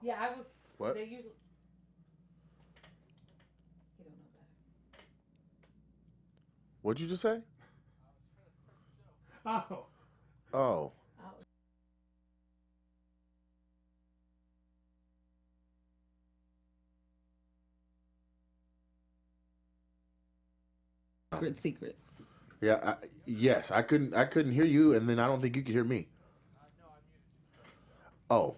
Yeah, I was. What? They usually. You don't know that. What'd you just say? Oh. Oh. Oh, secret. Yeah. Yes, I couldn't. I couldn't hear you, and then I don't think you could hear me. Oh.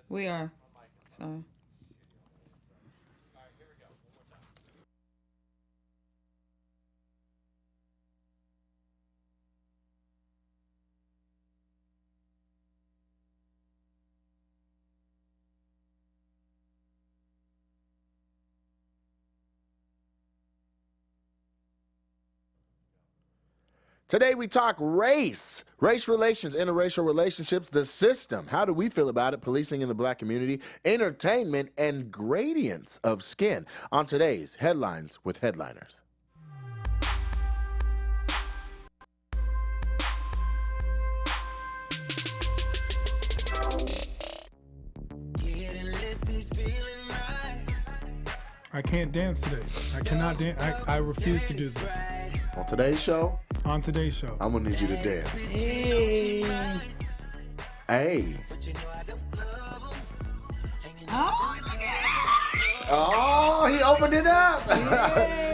We are. Sorry. Today we talk race relations, interracial relationships, the system. How do we feel about it? Policing in the black community, entertainment, and gradients of skin. On today's Headlines with Headliners. I can't dance today. I cannot dance. I refuse to do this. On today's show, On today's show. I'm gonna need you to dance. Hey. Hey. Oh, Oh, he opened it up.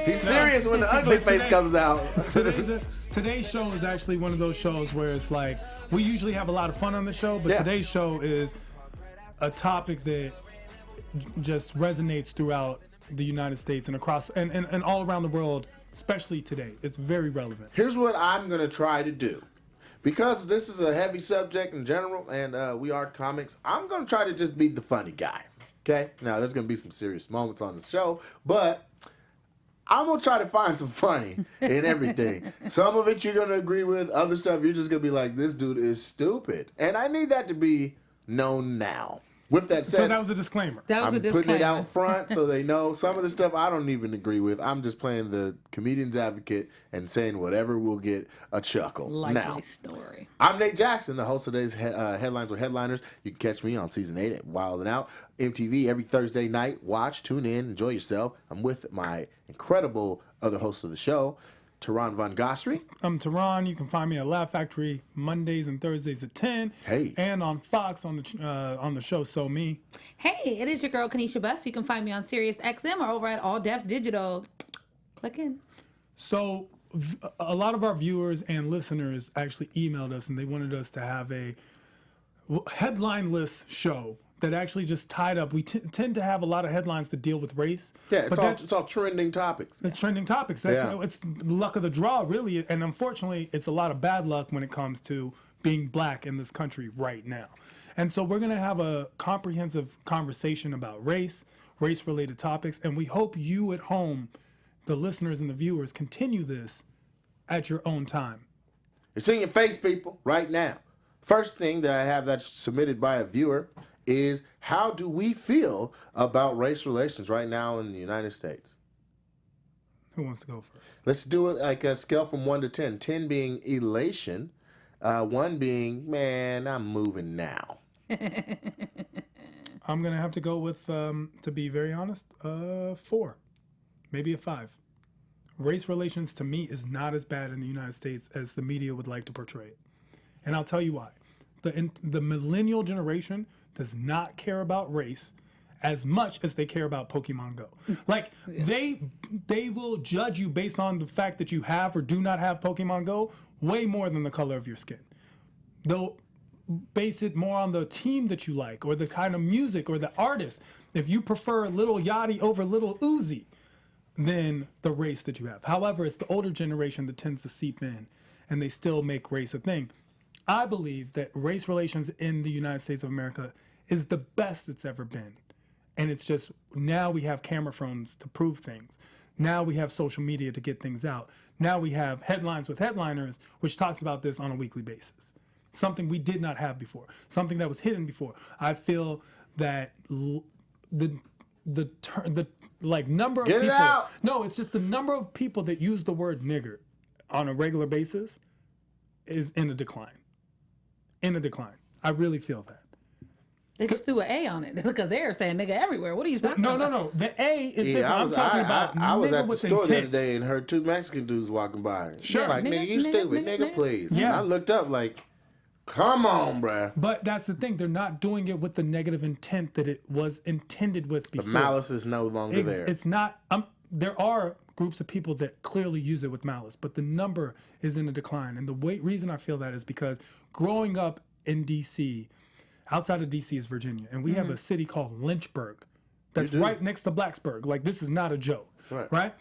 He's serious when the ugly face comes out. Today's show is actually one of those shows where it's like, we usually have a lot of fun on the show, but Yeah. today's show is a topic that just resonates throughout the United States and across and all around the world, especially today. It's very relevant. Here's what I'm gonna try to do. Because this is a heavy subject in general, and we are comics, I'm gonna try to just be the funny guy. Okay? Now, there's gonna be some serious moments on the show, but I'm gonna try to find some funny in everything. Some of it you're gonna agree with, other stuff you're just gonna be like, this dude is stupid. And I need that to be known now. With that said, So that was a disclaimer. that was I'm a disclaimer. putting it out front so they know some of the stuff I don't even agree with. I'm just playing the comedian's advocate and saying whatever will get a chuckle. Likely Now, story. I'm Nate Jackson, the host of today's Headlines with Headliners. You can catch me on Season 8 at Wild and Out. MTV every Thursday night. Watch, tune in, enjoy yourself. I'm with my incredible other host of the show, Tehran Von Gosri. I'm Tehran. You can find me at Laugh Factory Mondays and Thursdays at 10. Hey. And on Fox on the show So Me. Hey, it is your girl Kanisha Best. You can find me on Sirius XM or over at All Def Digital. Click in. So a lot of our viewers and listeners actually emailed us and they wanted us to have a headline-less show that actually just tied up. We tend to have a lot of headlines that deal with race. Yeah, but it's all trending topics. it's trending topics. It's the luck of the draw, really. And unfortunately, it's a lot of bad luck when it comes to being black in this country right now. And so we're going to have a comprehensive conversation about race-related topics. And we hope you at home, the listeners and the viewers, continue this at your own time. It's in your face, people, right now. First thing that I have that's submitted by a viewer is, how do we feel about race relations right now in the United States? Who wants to go first? Let's do it like a scale from 1 to 10. 10 being elation, 1 being, man, I'm moving now. I'm going to have to go with, to be very honest, 4, maybe a 5. Race relations to me is not as bad in the United States as the media would like to portray it. And I'll tell you why. The millennial generation does not care about race as much as they care about Pokemon Go. Like, they will judge you based on the fact that you have or do not have Pokemon Go way more than the color of your skin. They'll base it more on the team that you like or the kind of music or the artist. If you prefer Lil Yachty over Lil Uzi, than the race that you have. However, it's the older generation that tends to seep in and they still make race a thing. I believe that race relations in the United States of America is the best it's ever been. And it's just, now we have camera phones to prove things. Now we have social media to get things out. Now we have Headlines with Headliners, which talks about this on a weekly basis. Something we did not have before. Something that was hidden before. I feel that the number of Get people. it out. No, it's just the number of people that use the word nigger on a regular basis is in a decline. In a decline. I really feel that. They just threw an A on it because they're saying nigga everywhere. What are you talking about? No. The A is different. I I'm was, talking about I was nigga at the with store the other intent. day and heard two Mexican dudes walking by. Sure. Like, nigga, you stupid. Nigga, please. Yeah. And I looked up like, come on, bruh. But that's the thing. They're not doing it with the negative intent that it was intended with before. The malice is no longer there. It's not. There are groups of people that clearly use it with malice, but the number is in a decline. And the reason I feel that is because growing up in D.C., outside of D.C. is Virginia, and we have a city called Lynchburg that's right next to Blacksburg. Like, this is not a joke, right?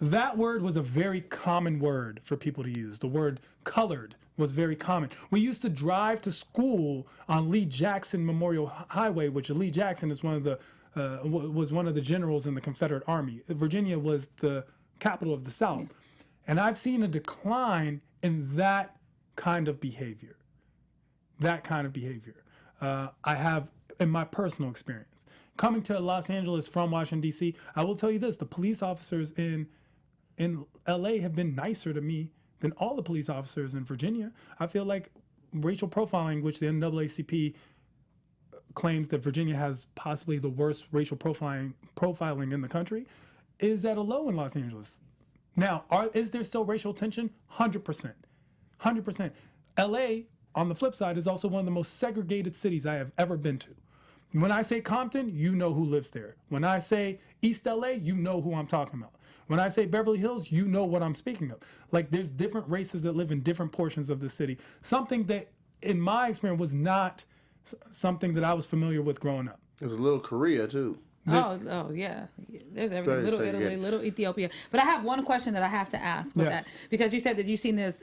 That word was a very common word for people to use. The word colored was very common. We used to drive to school on Lee Jackson Memorial Highway, which Lee Jackson is one of the generals in the Confederate Army. Virginia was the capital of the South. And I've seen a decline in that kind of behavior. I have in my personal experience. Coming to Los Angeles from Washington, D.C., I will tell you this. The police officers in L.A. have been nicer to me than all the police officers in Virginia. I feel like racial profiling, which the NAACP claims that Virginia has possibly the worst racial profiling in the country, is at a low in Los Angeles. Now, is there still racial tension? 100%. 100%. L.A., on the flip side, is also one of the most segregated cities I have ever been to. When I say Compton, you know who lives there. When I say East LA, you know who I'm talking about. When I say Beverly Hills, you know what I'm speaking of. Like, there's different races that live in different portions of the city. Something that, in my experience, was not something that I was familiar with growing up. There's a little Korea, too. Oh yeah. There's everything. Little Italy, little Ethiopia. But I have one question that I have to ask with that, because you said that you've seen this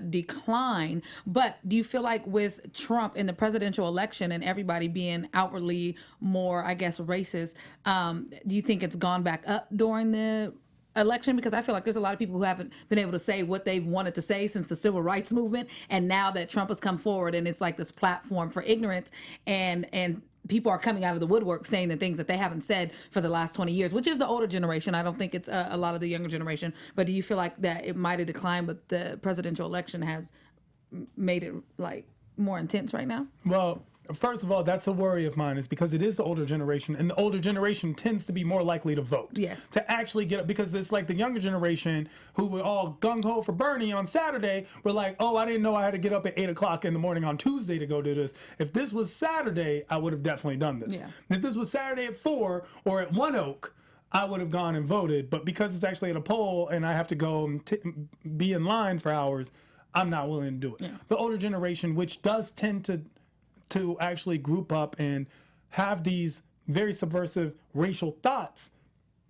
decline. But do you feel like with Trump in the presidential election and everybody being outwardly more, I guess, racist, do you think it's gone back up during the election? Because I feel like there's a lot of people who haven't been able to say what they've wanted to say since the civil rights movement, and now that Trump has come forward and it's like this platform for ignorance, and people are coming out of the woodwork saying the things that they haven't said for the last 20 years, which is the older generation. I don't think it's a lot of the younger generation. But do you feel like that it might have declined, but the presidential election has made it like more intense right now? Well, first of all, that's a worry of mine, is because it is the older generation, and the older generation tends to be more likely to vote. Yes. To actually get up, because it's like the younger generation who were all gung-ho for Bernie on Saturday were like, oh, I didn't know I had to get up at 8 o'clock in the morning on Tuesday to go do this. If this was Saturday, I would have definitely done this. Yeah. If this was Saturday at 4 or at One Oak, I would have gone and voted. But because it's actually at a poll and I have to go and be in line for hours, I'm not willing to do it. Yeah. The older generation, which does tend to actually group up and have these very subversive racial thoughts,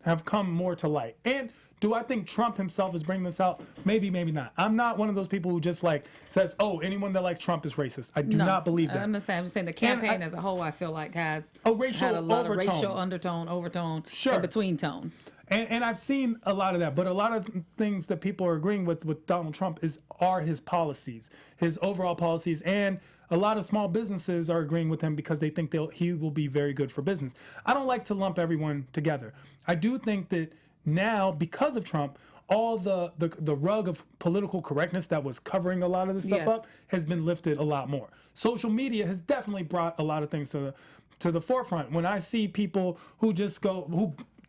have come more to light. And do I think Trump himself is bringing this out? Maybe, maybe not. I'm not one of those people who just like says, oh, anyone that likes Trump is racist. I do not believe that. I understand. I'm just saying the campaign as a whole, I feel like has a racial had a lot overtone. of racial undertone, overtone, Sure. and between tone. And I've seen a lot of that, but a lot of things that people are agreeing with Donald Trump are his policies, his overall policies, and a lot of small businesses are agreeing with him because they think he will be very good for business. I don't like to lump everyone together. I do think that now, because of Trump, all the rug of political correctness that was covering a lot of this stuff up has been lifted a lot more. Social media has definitely brought a lot of things to the forefront. When I see people who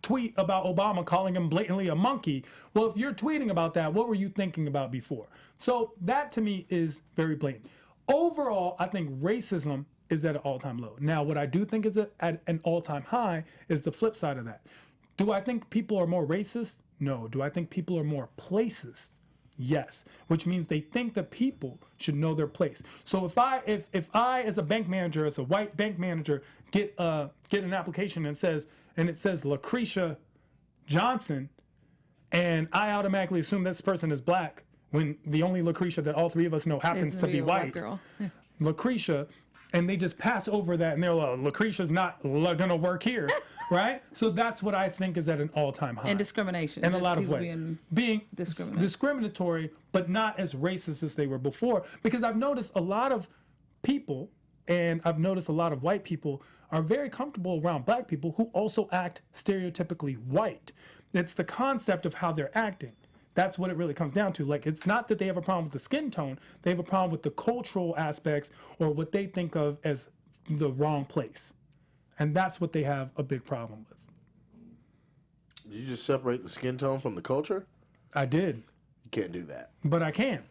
tweet about Obama calling him blatantly a monkey. Well, if you're tweeting about that, what were you thinking about before? So that to me is very blatant. Overall, I think racism is at an all-time low. Now, what I do think is at an all-time high is the flip side of that. Do I think people are more racist? No. Do I think people are more placist? Yes, which means they think that people should know their place. So if I as a bank manager, as a white bank manager, get an application and it says Lucretia Johnson, and I automatically assume this person is black, when the only Lucretia that all three of us know happens to be white, girl. Lucretia, and they just pass over that and they're like, Lucretia's not gonna work here, right? So that's what I think is at an all-time high. And discrimination. In a lot of ways. Being discriminatory, but not as racist as they were before. Because I've noticed a lot of people, and I've noticed a lot of white people, are very comfortable around black people who also act stereotypically white. It's the concept of how they're acting. That's what it really comes down to. Like, it's not that they have a problem with the skin tone. They have a problem with the cultural aspects or what they think of as the wrong place. And that's what they have a big problem with. Did you just separate the skin tone from the culture? I did. You can't do that. But I can.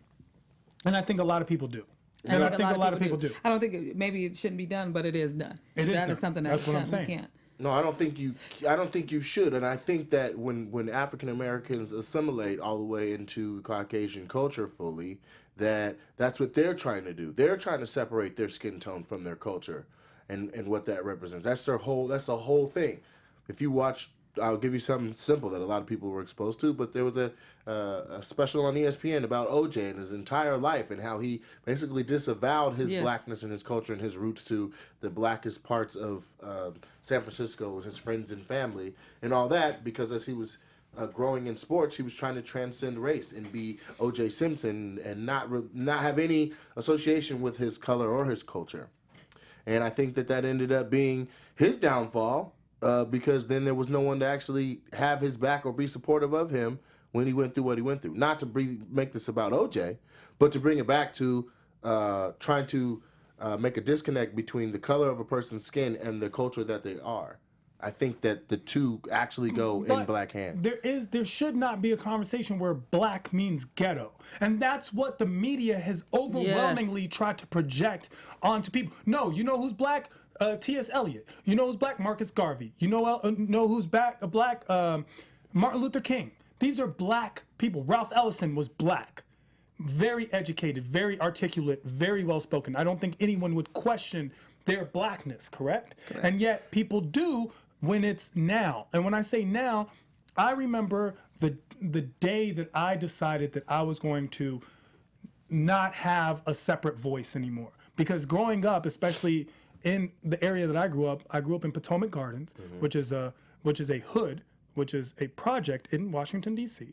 And I think a lot of people do. And I think a lot of people do. I don't think maybe it shouldn't be done, but it is done. That is something that's what I'm saying. You can't. No, I don't think you should, and I think that when African Americans assimilate all the way into Caucasian culture fully, that's what they're trying to do. They're trying to separate their skin tone from their culture, and what that represents. That's the whole thing. If you watch, I'll give you something simple that a lot of people were exposed to, but there was a special on ESPN about OJ and his entire life and how he basically disavowed his blackness and his culture and his roots to the blackest parts of San Francisco, his friends and family, and all that, because as he was growing in sports, he was trying to transcend race and be OJ Simpson and not have any association with his color or his culture. And I think that ended up being his downfall. Because then there was no one to actually have his back or be supportive of him when he went through what he went through. Not to make this about OJ, but to bring it back to trying to make a disconnect between the color of a person's skin and the culture that they are. I think that the two actually go in black hand. There should not be a conversation where black means ghetto. And that's what the media has overwhelmingly tried to project onto people. No, you know who's black? T.S. Eliot. You know who's black? Marcus Garvey. You know who's black? Martin Luther King. These are black people. Ralph Ellison was black. Very educated, very articulate, very well spoken. I don't think anyone would question their blackness, correct? And yet people do when it's now. And when I say now, I remember the day that I decided that I was going to not have a separate voice anymore. Because growing up, especially in the area that I grew up in Potomac Gardens, which is a hood, which is a project in Washington, D.C.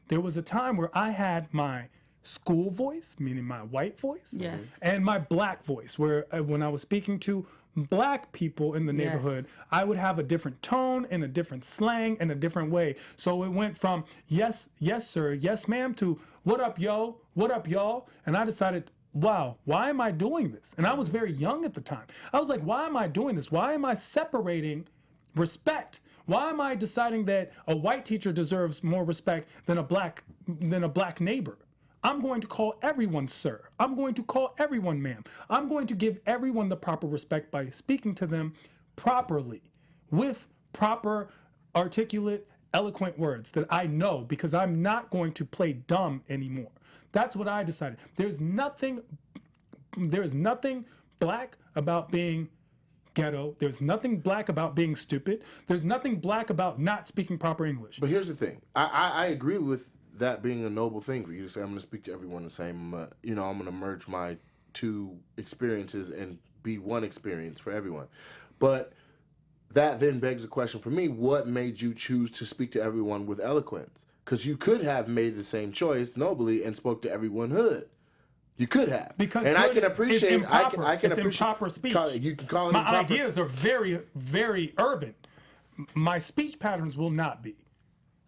There was a time where I had my school voice, meaning my white voice, and my black voice, where when I was speaking to black people in the neighborhood, I would have a different tone and a different slang and a different way. So it went from yes sir, yes ma'am, to what up yo, what up y'all, and I decided, wow, why am I doing this? And I was very young at the time. I was like, why am I doing this? Why am I separating respect? Why am I deciding that a white teacher deserves more respect than a black neighbor? I'm going to call everyone sir. I'm going to call everyone ma'am. I'm going to give everyone the proper respect by speaking to them properly with proper, articulate, eloquent words that I know, because I'm not going to play dumb anymore. That's what I decided. There is nothing black about being ghetto. There's nothing black about being stupid. There's nothing black about not speaking proper English. But here's the thing. I agree with that being a noble thing for you to say, I'm going to speak to everyone the same. I'm going to merge my two experiences and be one experience for everyone. But that then begs the question for me, what made you choose to speak to everyone with eloquence? Because you could have made the same choice nobly and spoke to everyone hood. You could have. Because and I can appreciate improper. I can it's appreciate improper speech. You can call it my improper. ideas are very, very urban. My speech patterns will not be.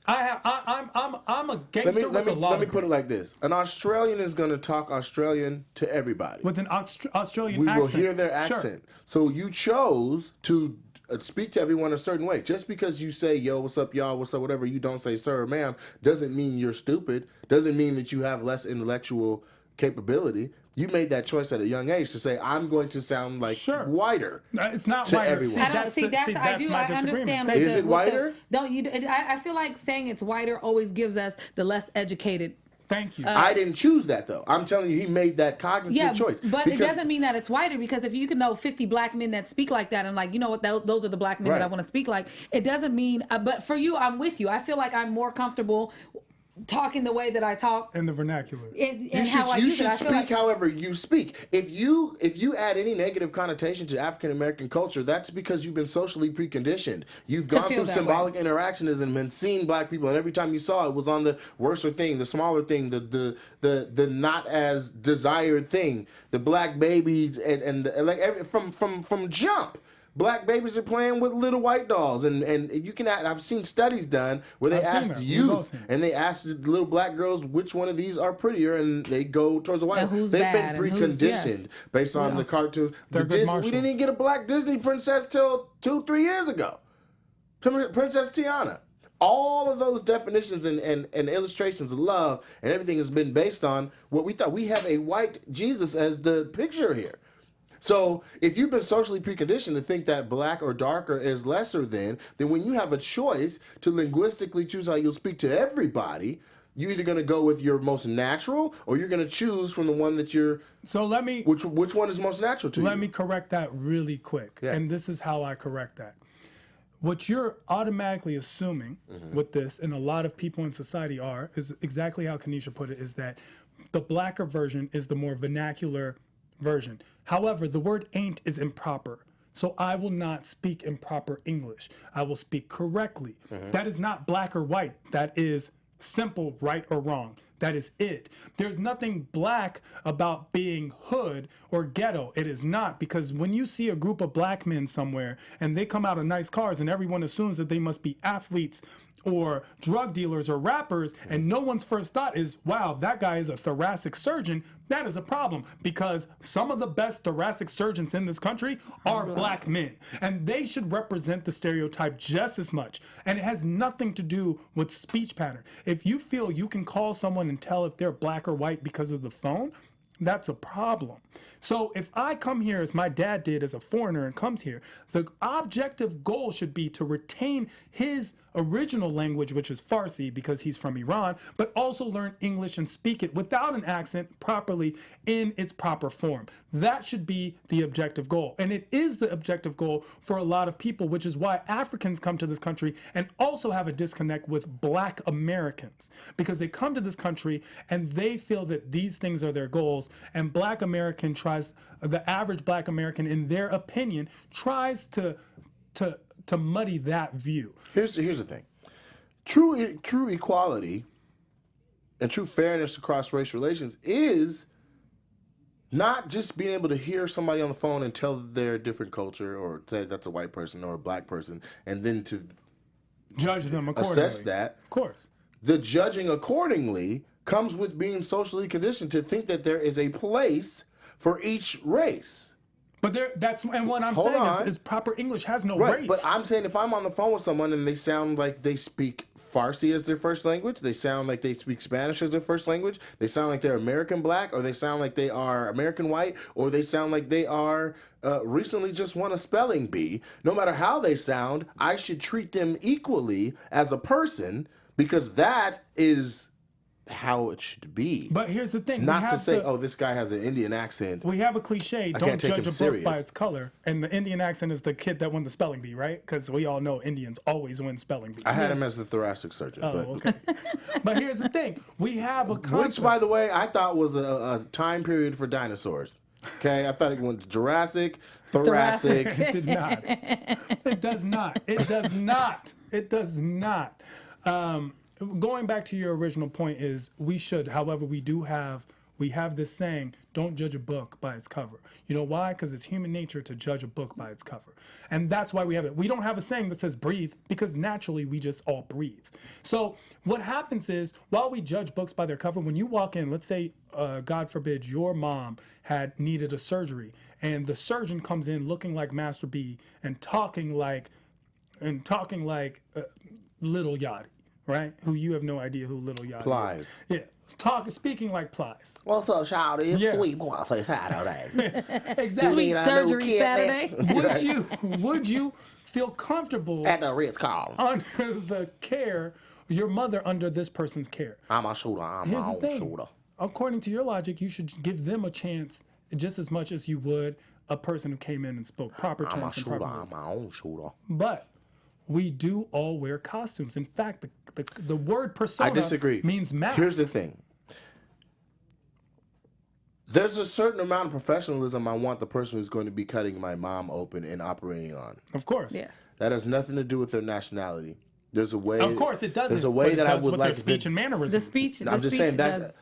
I'm a gangster with a law. Let me put it like this: an Australian is going to talk Australian to everybody with an Australian we accent. will hear their accent. Sure. So you chose to speak to everyone a certain way. Just because you say, yo, what's up, y'all, what's up, whatever, you don't say sir or ma'am, doesn't mean you're stupid, doesn't mean that you have less intellectual capability. You made that choice at a young age to say, I'm going to sound like whiter. It's not to whiter. Everyone. I understand. Is it whiter? I feel like saying it's whiter always gives us the less educated. Thank you. I didn't choose that, though. I'm telling you, he made that cognitive choice. But it doesn't mean that it's whiter, because if you can know 50 black men that speak like that and like, you know what, those are the black men that I want to speak like, it doesn't mean, but for you, I'm with you. I feel like I'm more comfortable talking the way that I talk in the vernacular. You should speak however you speak. If you add any negative connotation to African American culture, that's because you've been socially preconditioned. You've gone through symbolic interactionism and seen black people, and every time you saw it was on the worser thing, the smaller thing, the not as desired thing, the black babies, and from jump. black babies are playing with little white dolls, and you can. I've seen studies done where they asked youth and they asked the little black girls which one of these are prettier, and they go towards the white. Who's They've bad been preconditioned based on the cartoons. We didn't even get a black Disney princess till 2-3 years ago. Princess Tiana. All of those definitions and illustrations of love and everything has been based on what we thought. We have a white Jesus as the picture here. So if you've been socially preconditioned to think that black or darker is lesser than, then when you have a choice to linguistically choose how you'll speak to everybody, you're either going to go with your most natural or you're going to choose from the one that you're... So let me... Which one is most natural to you? Let me correct that really quick. Yeah. And this is how I correct that. What you're automatically assuming with this, and a lot of people in society are, is exactly how Kanisha put it, is that the blacker version is the more vernacular version. However, the word ain't is improper. So I will not speak improper English. I will speak correctly. That is not black or white. That is simple, right or wrong. That is it. There's nothing black about being hood or ghetto. It is not, because when you see a group of black men somewhere and they come out of nice cars and everyone assumes that they must be athletes or drug dealers or rappers, and no one's first thought is, wow, that guy is a thoracic surgeon, that is a problem, because some of the best thoracic surgeons in this country are black men, and they should represent the stereotype just as much. And it has nothing to do with speech pattern. If you feel you can call someone and tell if they're black or white because of the phone, that's a problem. So if I come here as my dad did as a foreigner and comes here, the objective goal should be to retain his original language, which is Farsi because he's from Iran, but also learn English and speak it without an accent properly in its proper form. That should be the objective goal. And it is the objective goal for a lot of people, which is why Africans come to this country and also have a disconnect with black Americans, because they come to this country and they feel that these things are their goals, and black American the average black American, in their opinion, tries to muddy that view. Here's the thing. True equality and true fairness across race relations is not just being able to hear somebody on the phone and tell they're a different culture or say that's a white person or a black person and then to judge them accordingly. Assess that. Of course. The judging accordingly comes with being socially conditioned to think that there is a place for each race. But what I'm saying is proper English has no race. But I'm saying if I'm on the phone with someone and they sound like they speak Farsi as their first language, they sound like they speak Spanish as their first language, they sound like they're American black, or they sound like they are American white, or they sound like they are recently just won a spelling bee, no matter how they sound, I should treat them equally as a person, because that is how it should be. But here's the thing. Not to say, this guy has an Indian accent. We have a cliche, don't judge a book by its color. And the Indian accent is the kid that won the spelling bee, right? Because we all know Indians always win spelling bees. I had him as the thoracic surgeon. Okay. But here's the thing. We have a concept. Which, by the way, I thought was a time period for dinosaurs. Okay? I thought it went to Jurassic, Thoracic. It did not. It does not. It does not. It does not. Going back to your original point is we should, however, we have this saying, don't judge a book by its cover. You know why? Because it's human nature to judge a book by its cover. And that's why we have it. We don't have a saying that says breathe, because naturally we just all breathe. So what happens is, while we judge books by their cover, when you walk in, let's say, God forbid, your mom had needed a surgery, and the surgeon comes in looking like Master B and talking like Little Yachty. Right? Who you have no idea who Little Yachty Plies. is. Yeah. Speaking like Plies. What's up, shawty? Yeah. Sweet boy play Saturday. Exactly. Sweet surgery Saturday. Would you feel comfortable at the Ritz-Carlton under the care, your mother under this person's care? I'm a shooter. I'm my own shooter. According to your logic, you should give them a chance just as much as you would a person who came in and spoke proper terms. I'm a shooter. I'm my own shooter. But we do all wear costumes. In fact, the word persona I disagree. Means mask. Here's the thing. There's a certain amount of professionalism I want the person who's going to be cutting my mom open and operating on. Of course. Yes. That has nothing to do with their nationality. There's a way. Of course it doesn't. There's a way that I would like their speech and mannerism. The speech. I'm just saying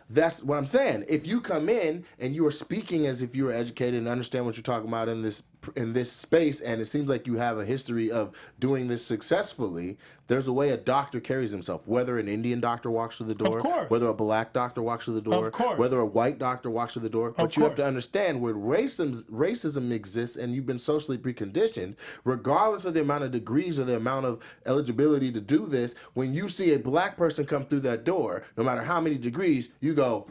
that's what I'm saying. If you come in and you are speaking as if you are educated and understand what you're talking about in this in this space, and it seems like you have a history of doing this successfully, there's a way a doctor carries himself. Whether an Indian doctor walks through the door, Of course. whether a black doctor walks through the door, Of course. whether a white doctor walks through the door. But you have to course. understand where racism exists, and you've been socially preconditioned, regardless of the amount of degrees or the amount of eligibility to do this. When you see a black person come through that door, no matter how many degrees, you go,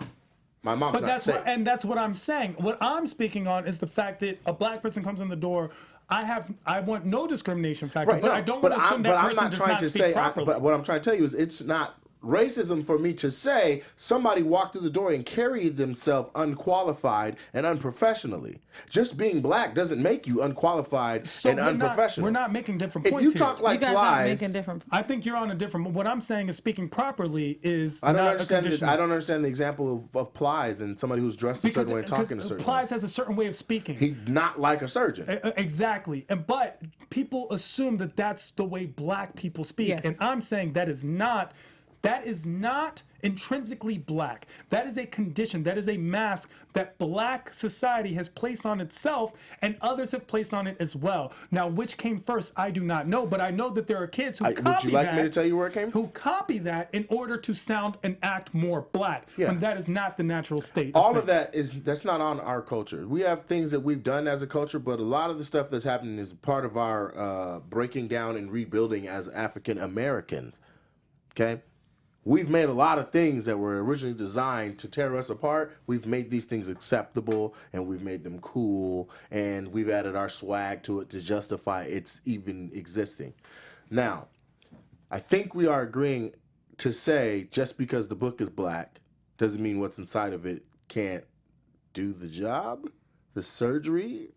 my mom's But not that's safe. that's what I'm saying. What I'm speaking on is the fact that a black person comes in the door. I want no discrimination factor, Right, but no, I don't want to assume that person does not speak properly. But what I'm trying to tell you is it's not racism for me to say somebody walked through the door and carried themselves unqualified and unprofessionally. Just being black doesn't make you unqualified and unprofessional. We're not making different If points you here. talk like You guys aren't lies, making different. I think you're on a different. What I'm saying is speaking properly is I don't not understand. a condition. I don't understand the example of Plies and somebody who's dressed a certain way and talking a certain way. Plies has a certain way of speaking. He's not like a surgeon. Exactly. But people assume that that's the way black people speak. Yes. And I'm saying that is not intrinsically black. That is a condition. That is a mask that black society has placed on itself, and others have placed on it as well. Now, which came first, I do not know, but I know that there are kids who copy that. Would you like me to tell you where it came from? Who copy that in order to sound and act more black, Yeah. when that is not the natural state. All of that's not on our culture. We have things that we've done as a culture, but a lot of the stuff that's happening is part of our breaking down and rebuilding as African Americans. Okay? We've made a lot of things that were originally designed to tear us apart. We've made these things acceptable, and we've made them cool, and we've added our swag to it to justify its even existing. Now, I think we are agreeing to say just because the book is black doesn't mean what's inside of it can't do the job, the surgery,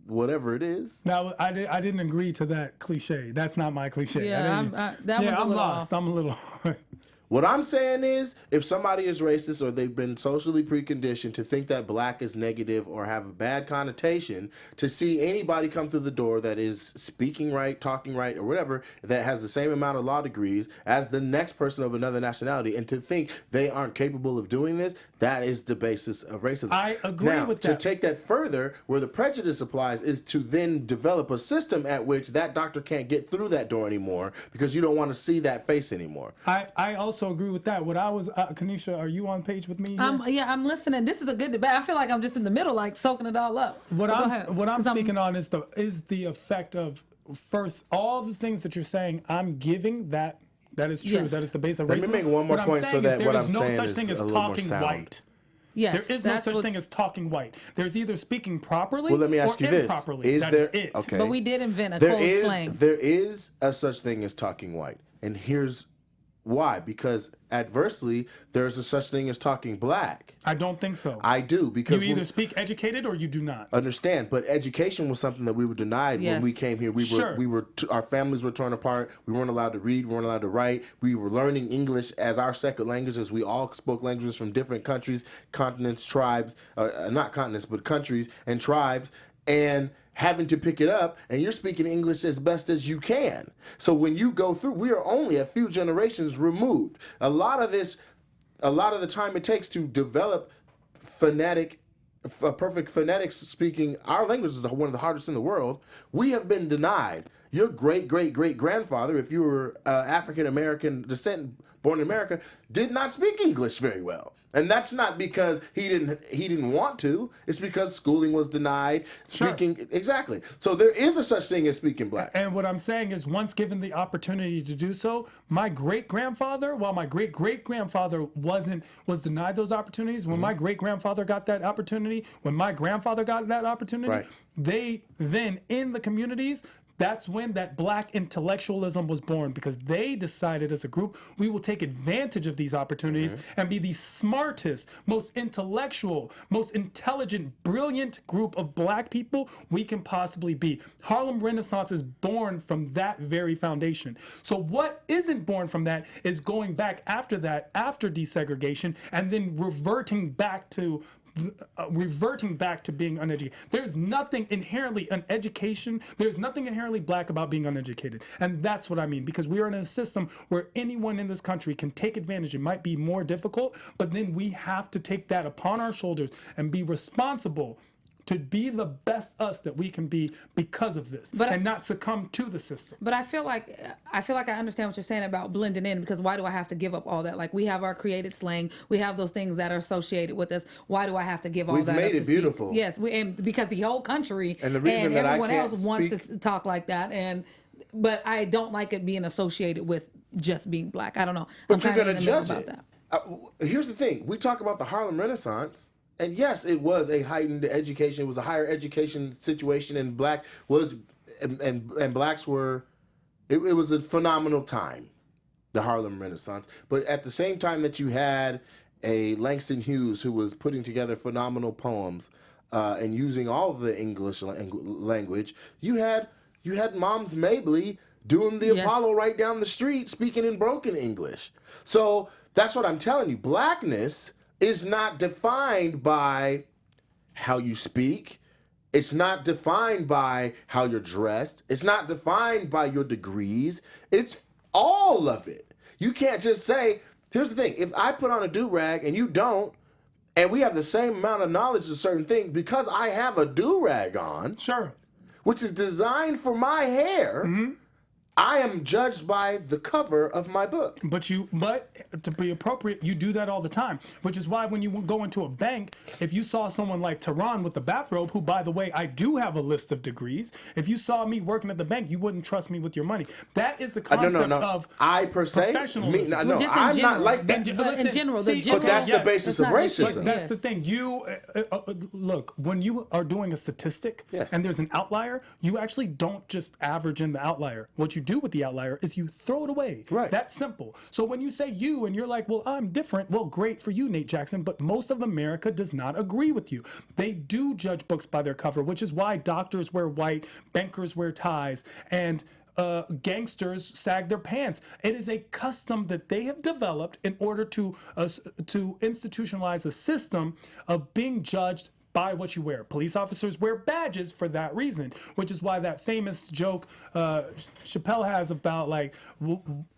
whatever it is. Now, I didn't agree to that cliche. That's not my cliche. Yeah, I'm lost. off. I'm a little. What I'm saying is, if somebody is racist or they've been socially preconditioned to think that black is negative or have a bad connotation, to see anybody come through the door that is speaking right, talking right, or whatever, that has the same amount of law degrees as the next person of another nationality, and to think they aren't capable of doing this, that is the basis of racism. I agree with that. To take that further, where the prejudice applies is to then develop a system at which that doctor can't get through that door anymore because you don't want to see that face anymore. I also agree with that. What I was, Kanisha, are you on page with me here? Yeah, I'm listening. This is a good debate. I feel like I'm just in the middle, like soaking it all up. What I'm 'Cause speaking on is the effect of, first, all the things that you're saying. I'm giving that. That is true. Yes. That is the base of Let racism. me make one more what point I'm so saying that is what there I'm is no saying such is thing a as little more talking sound. white. Yes, There is no that's such what- thing as talking white. There's either speaking properly Well, let me ask or you this. improperly. Is That is there- it. okay. But we did invent a There cold slang. is a such thing as talking white, and here's why. Because adversely, there's a such thing as talking black. I don't think so. I do, because You either speak educated or you do not. understand, but education was something that we were denied when Yes. we came here. Sure. Our families were torn apart. We weren't allowed to read. We weren't allowed to write. We were learning English as our second language, as we all spoke languages from different countries, continents, tribes, not continents, but countries and tribes, and having to pick it up, and you're speaking English as best as you can. So when you go through, we are only a few generations removed. A lot of the time it takes to develop perfect phonetics speaking our language is one of the hardest in the world. We have been denied. Your great-great-great-grandfather, if you were African-American descent, born in America, did not speak English very well. And that's not because he didn't want to. It's because schooling was denied. Speaking exactly. So there is a such thing as speaking black. And what I'm saying is, once given the opportunity to do so, my great-grandfather, while my great-great-grandfather was denied those opportunities, when my great-grandfather got that opportunity, when my grandfather got that opportunity, Right. they then, in the communities, that's when that black intellectualism was born, because they decided as a group, we will take advantage of these opportunities and be the smartest, most intellectual, most intelligent, brilliant group of black people we can possibly be. Harlem Renaissance is born from that very foundation. So what isn't born from that is going back after that, after desegregation, and then reverting back to being uneducated. There's nothing inherently there's nothing inherently black about being uneducated. And that's what I mean, because we are in a system where anyone in this country can take advantage. It might be more difficult, but then we have to take that upon our shoulders and be responsible to be the best us that we can be because of this, and not succumb to the system. But I feel like I understand what you're saying about blending in, because why do I have to give up all that? Like, we have our created slang, we have those things that are associated with us. Why do I have to give all that up? We've made it beautiful. Yes, and because the whole country and the reason that everyone I can't else wants to talk like that, but I don't like it being associated with just being black. I don't know. But you're going to judge it. Here's the thing: we talk about the Harlem Renaissance. And yes, it was a heightened education. It was a higher education situation, and blacks were. It was a phenomenal time, the Harlem Renaissance. But at the same time that you had a Langston Hughes who was putting together phenomenal poems and using all of the English language, you had Moms Mabley doing the Apollo right down the street, speaking in broken English. So that's what I'm telling you. Blackness is not defined by how you speak. It's not defined by how you're dressed. It's not defined by your degrees. It's all of it. You can't just say, here's the thing, if I put on a do-rag and you don't, and we have the same amount of knowledge of certain things, because I have a do-rag on, sure, which is designed for my hair, I am judged by the cover of my book. But to be appropriate, you do that all the time, which is why when you go into a bank, if you saw someone like Tehran with the bathrobe, who, by the way, I do have a list of degrees, if you saw me working at the bank, you wouldn't trust me with your money. That is the concept of I per se, professionalism. I'm not like that. But in general, but that's the basis of racism. But that's the thing. You look, when you are doing a statistic and there's an outlier, you actually don't just average in the outlier. What you do with the outlier is you throw it away. Right. That's simple. So when you say you and you're like, well, I'm different, well, great for you, Nate Jackson, but most of America does not agree with you. They do judge books by their cover, which is why doctors wear white, bankers wear ties, and gangsters sag their pants. It is a custom that they have developed in order to institutionalize a system of being judged by what you wear. Police officers wear badges for that reason, which is why that famous joke Chappelle has about, like,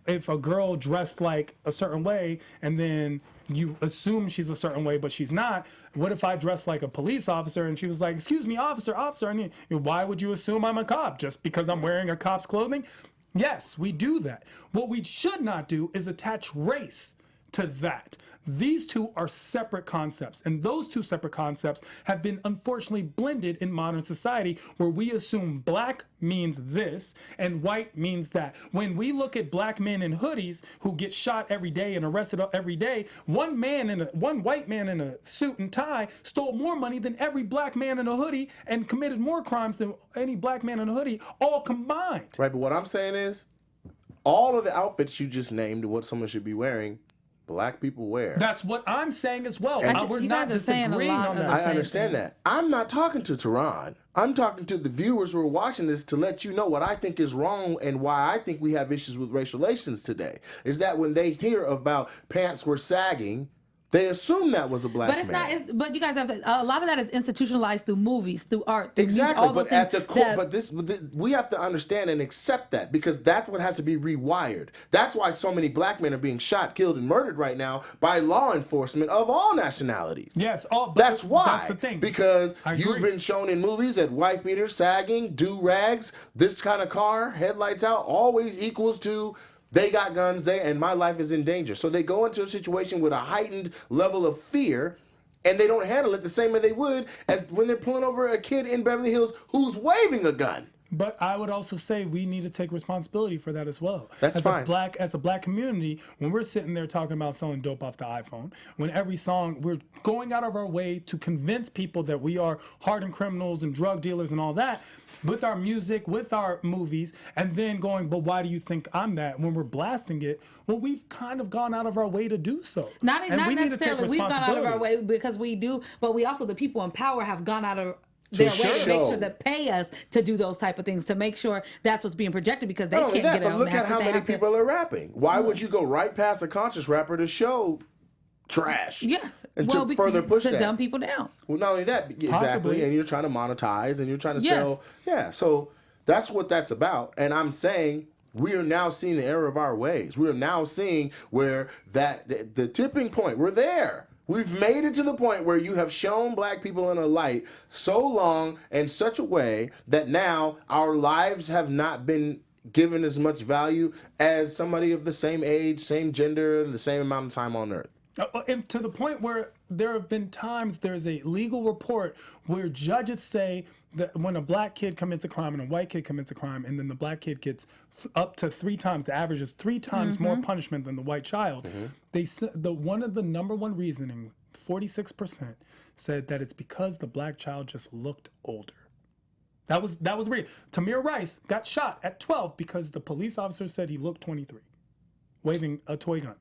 if a girl dressed like a certain way and then you assume she's a certain way but she's not, what if I dress like a police officer and she was like, excuse me, officer, and why would you assume I'm a cop just because I'm wearing a cop's clothing? Yes, we do that. What we should not do is attach race to that. These two are separate concepts, and those two separate concepts have been unfortunately blended in modern society, where we assume black means this and white means that. When we look at black men in hoodies who get shot every day and arrested every day, one white man in a suit and tie stole more money than every black man in a hoodie and committed more crimes than any black man in a hoodie, all combined. Right, but what I'm saying is, all of the outfits you just named, what someone should be wearing, black people wear. That's what I'm saying as well. We're you not guys are saying disagreeing on that. I understand that. I'm not talking to Tehran. I'm talking to the viewers who are watching this to let you know what I think is wrong and why I think we have issues with racial relations today. Is that when they hear about pants were sagging, they assume that was a black man. But it's not. But you guys have to. A lot of that is institutionalized through movies, through art. Through exactly. music, all but at the core, we have to understand and accept that, because that's what has to be rewired. That's why so many black men are being shot, killed, and murdered right now by law enforcement of all nationalities. Yes. That's why. That's the thing. Because you've been shown in movies that wife beaters, sagging, do-rags, this kind of car, headlights out, always equals to they got guns, and my life is in danger. So they go into a situation with a heightened level of fear, and they don't handle it the same way they would as when they're pulling over a kid in Beverly Hills who's waving a gun. But I would also say we need to take responsibility for that as well. That's fine. As a black community, when we're sitting there talking about selling dope off the iPhone, when every song, we're going out of our way to convince people that we are hardened criminals and drug dealers and all that, with our music, with our movies, and then going, but why do you think I'm that? When we're blasting it, well, we've kind of gone out of our way to do so. Not necessarily we've gone out of our way, because we do, but we also, the people in power have gone out of their way to make sure to pay us to do those type of things, to make sure that's what's being projected, because they can't get it. But look at how many people are rapping. Why would you go right past a conscious rapper to show trash? Yes. And to further push to that. dumb people down. Well, not only that, exactly, and you're trying to monetize and you're trying to sell. Yeah, so that's what that's about. And I'm saying we are now seeing the error of our ways. We are now seeing where the tipping point, we're there. We've made it to the point where you have shown black people in a light so long and such a way that now our lives have not been given as much value as somebody of the same age, same gender, the same amount of time on earth. And to the point where there have been times there's a legal report where judges say that when a black kid commits a crime and a white kid commits a crime, and then the black kid gets up to 3 times, the average is 3 times more punishment than the white child, they one of the number one reasoning, 46%, said that it's because the black child just looked older. That was weird. Tamir Rice got shot at 12 because the police officer said he looked 23, waving a toy gun.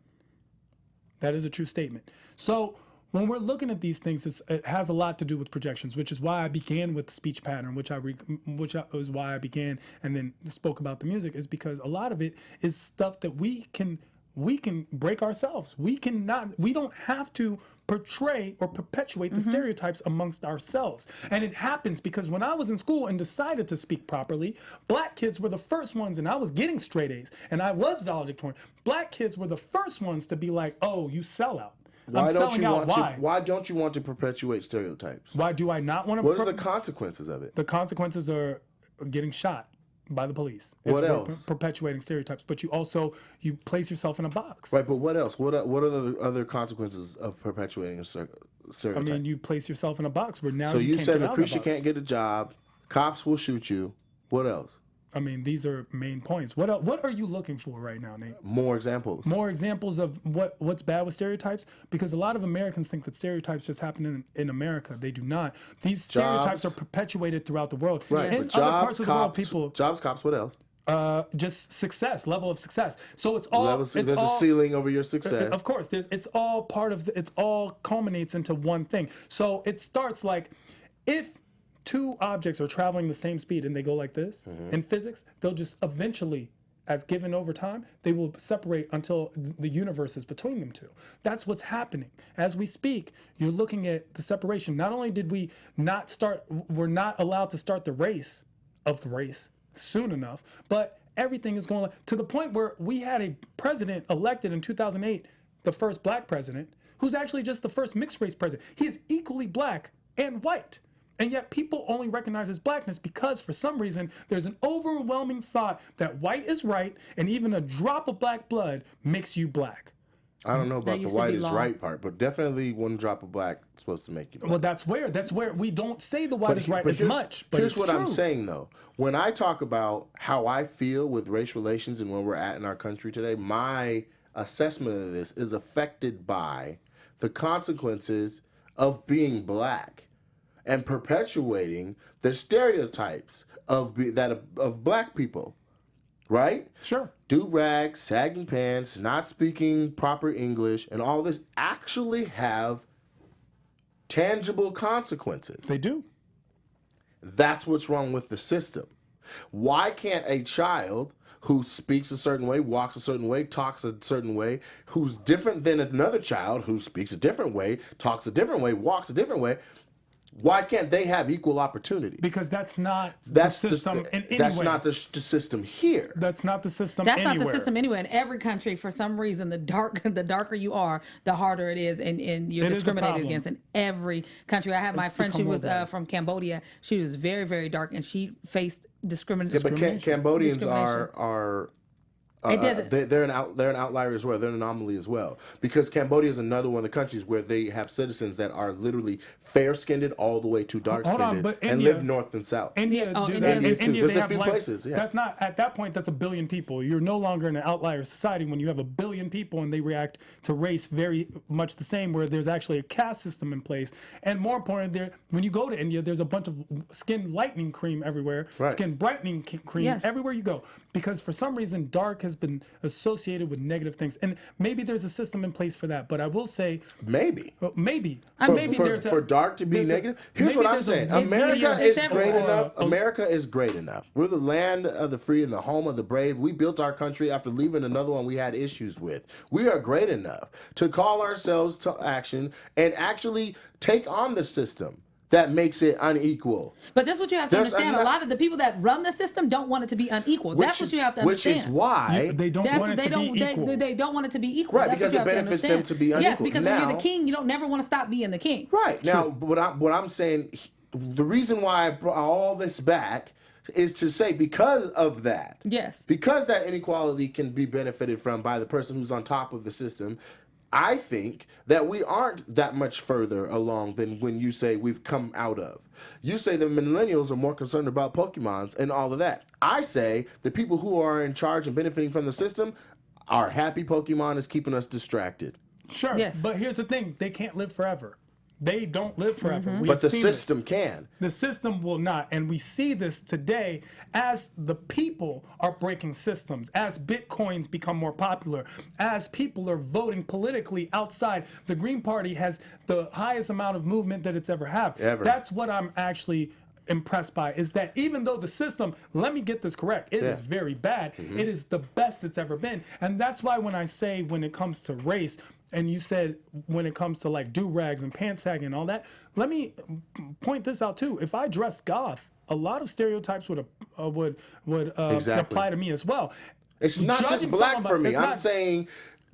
That is a true statement. So when we're looking at these things, it has a lot to do with projections, which is why I began with the speech pattern, which is why I began and then spoke about the music, is because a lot of it is stuff that we can break ourselves. We don't have to portray or perpetuate the stereotypes amongst ourselves. And it happens because when I was in school and decided to speak properly, black kids were the first ones, and I was getting straight A's, and I was valedictorian. Black kids were the first ones to be like, oh, you sell out. Why don't you want to perpetuate stereotypes? Why do I not want to? What are the consequences of it? The consequences are getting shot by the police. What else? Perpetuating stereotypes, but you place yourself in a box. Right, but what else? What are the other consequences of perpetuating a stereotype? I mean, you place yourself in a box where now. So you said can't Lucretia can't get a job. Cops will shoot you. What else? I mean, these are main points. What are you looking for right now, Nate? More examples. More examples of what's bad with stereotypes? Because a lot of Americans think that stereotypes just happen in America. They do not. These stereotypes are perpetuated throughout the world. Right. In other parts of the world, people. Jobs, cops, what else? Just success, level of success. So it's all. There's a ceiling over your success. Of course, it's all part of. It's all culminates into one thing. So it starts like, if 2 objects are traveling the same speed and they go like this in physics, they'll just eventually, as given over time, they will separate until the universe is between them 2. That's what's happening. As we speak, you're looking at the separation. Not only did we're not allowed to start the race soon enough, but everything is going to the point where we had a president elected in 2008, the first black president, who's actually just the first mixed race president. He is equally black and white. And yet people only recognize his blackness because for some reason there's an overwhelming thought that white is right, and even a drop of black blood makes you black. I don't know about the white is right part, but definitely 1 drop of black is supposed to make you black. Well, that's where we don't say the white is right as much. But here's it's what true. I'm saying, though. When I talk about how I feel with race relations and where we're at in our country today, my assessment of this is affected by the consequences of being black and perpetuating the stereotypes of black people, right? Sure. Do-rags, sagging pants, not speaking proper English, and all this actually have tangible consequences. They do. That's what's wrong with the system. Why can't a child who speaks a certain way, walks a certain way, talks a certain way, who's different than another child who speaks a different way, talks a different way, walks a different way, why can't they have equal opportunity? Because that's not the system in any That's way. not the system here. That's not the system That's anywhere. not the system anywhere. In every country, for some reason, the darker you are, the harder it is, and you're discriminated against in every country. I have my friend, she was from Cambodia. She was very, very dark, and she faced discrimination. Yeah, but Cambodians are they're an outlier as well. They're an anomaly as well, because Cambodia is another one of the countries where they have citizens that are literally fair-skinned all the way to dark-skinned and live north and south. India do that. India In India, there's they a have few places. Yeah. That's not at that point. That's 1 billion people. You're no longer in an outlier society when you have 1 billion people and they react to race very much the same. Where there's actually a caste system in place, and more important, when you go to India, there's a bunch of skin lightening cream everywhere, skin brightening cream everywhere you go, because for some reason dark has been associated with negative things, and maybe there's a system in place for that. But I will say maybe for dark to be negative. Here's what I'm saying: America is great enough. America is great enough. We're the land of the free and the home of the brave. We built our country after leaving another one we had issues with. We are great enough to call ourselves to action and actually take on the system. that makes it unequal. But that's what you have to There's understand. A lot of the people that run the system don't want it to be unequal. That's what you have to understand. Which is why they don't want it to be equal. They don't want it to be equal. Right, That's because what you it have benefits to them understand. to be unequal. Yes, because when you're the king, you don't never want to stop being the king. Right. Now, what I'm saying, the reason why I brought all this back is to say because of that. Yes. Because that inequality can be benefited from by the person who's on top of the system, I think that we aren't that much further along than when you say we've come out of. You say the millennials are more concerned about Pokemons and all of that. I say the people who are in charge and benefiting from the system are happy Pokemon is keeping us distracted. Sure, Yes. but here's the thing: they can't live forever. They don't live forever. Mm-hmm. We But have the seen system this. can. The system will not. And we see this today as the people are breaking systems, as Bitcoins become more popular, as people are voting politically outside. The Green Party has the highest amount of movement that it's ever had. Ever. That's what I'm actually impressed by, is that even though the system, let me get this correct, it is very bad, it is the best it's ever been. And that's why when I say when it comes to race, and you said when it comes to like do-rags and pants sagging and all that, let me point this out too. If I dress goth, a lot of stereotypes would apply to me as well. It's not just Judging black someone for by- me. it's I'm not- saying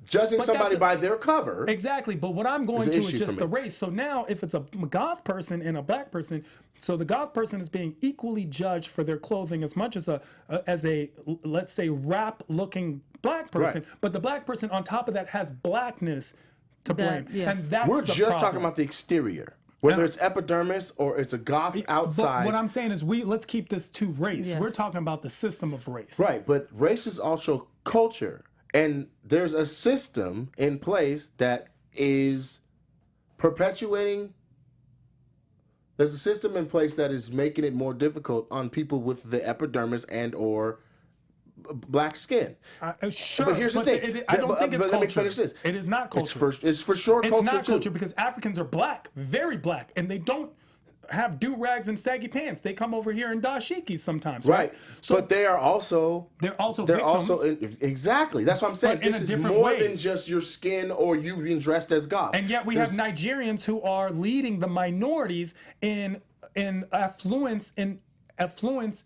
judging But somebody that's a- by their cover. Exactly, but what I'm going It's to an is issue just for the me. race. So now, if it's a goth person and a black person, so the goth person is being equally judged for their clothing as much as a let's say rap-looking black person, Right. but the black person on top of that has blackness to blame, yes. and that's We're the just problem. talking about the exterior. Whether it's epidermis or it's a goth outside. But what I'm saying is, let's keep this to race. Yes. We're talking about the system of race. Right, but race is also culture. And there's a system in place that is perpetuating. There's a system in place that is making it more difficult on people with the epidermis and or black skin. Sure, But here's the thing. I don't think it's but culture. let me finish this. It is not culture. It's for sure It's culture not too. culture because Africans are black, very black, and they don't have do-rags and saggy pants. They come over here in dashikis sometimes, right? Right. So but they are also they're also victims. Exactly. That's what I'm saying. But in This a is different more way. than just your skin or you being dressed as goth. And yet we have Nigerians who are leading the minorities in affluence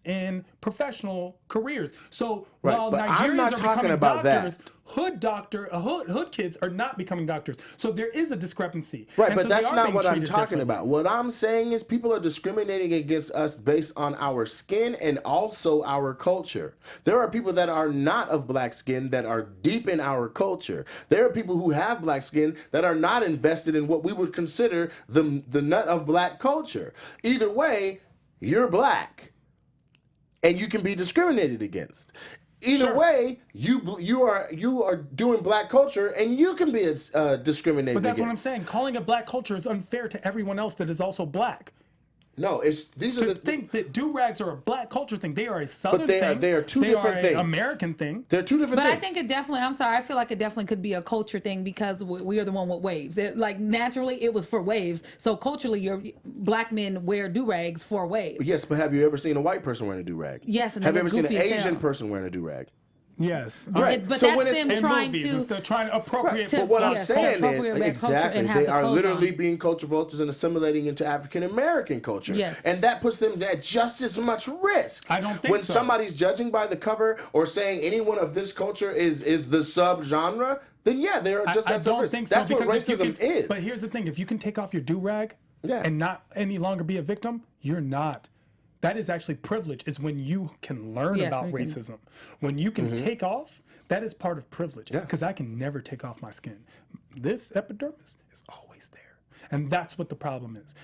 in professional careers. So Right, while but I'm not Nigerians are talking becoming about doctors, that. hood kids are not becoming doctors. So there is a discrepancy. Right, And but so they that's are not being what I'm treated talking differently. about. What I'm saying is people are discriminating against us based on our skin and also our culture. There are people that are not of black skin that are deep in our culture. There are people who have black skin that are not invested in what we would consider the nut of black culture. Either way, you're black. And you can be discriminated against. Either Sure. way, you are doing black culture, and you can be discriminated. But that's what I'm against. saying. Calling it black culture is unfair to everyone else that is also black. No, these are To the think that do-rags are a black culture thing. They are a southern they thing. are two different They are things. an American thing. They're two different But things. I think it definitely, I'm sorry, I feel like it definitely could be a culture thing because we are the one with waves. Like naturally it was for waves. So culturally, your black men wear do-rags for waves. Yes, but have you ever seen a white person wearing a do-rag? Yes, and have they you ever look seen an goofy as Asian hell. person wearing a do-rag? Yes. Right. But So that's when it's them In trying movies, to... instead of trying to appropriate. to- But what I'm yes, to saying appropriate is, their culture exactly, and have they the are clothes literally on. being culture vultures and assimilating into African American culture. Yes. And that puts them at just as much risk. I don't think when so. somebody's judging by the cover or saying anyone of this culture is the subgenre, then yeah, they're just I as a don't risk. think so That's what because if you racism can, is. But here's the thing: if you can take off your do-rag Yeah. and not any longer be a victim, you're not. That is actually privilege. Is when you can learn Yes, about we can. racism. When you can take off, that is part of privilege. Yeah. Because I can never take off my skin. This epidermis is always there. And that's what the problem is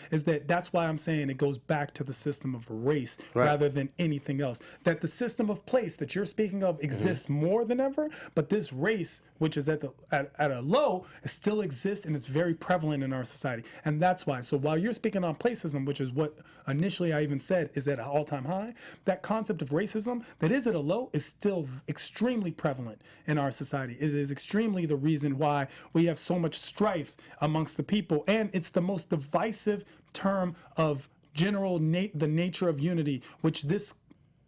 that's why I'm saying it goes back to the system of race rather than anything else. That the system of place that you're speaking of exists more than ever, but this race, which is at a low, it still exists and it's very prevalent in our society. And that's why. So while you're speaking on placism, which is what initially I even said is at an all-time high, that concept of racism that is at a low is still extremely prevalent in our society. It is extremely the reason why we have so much strife amongst the people, and it's the most divisive term of the nature of unity, which this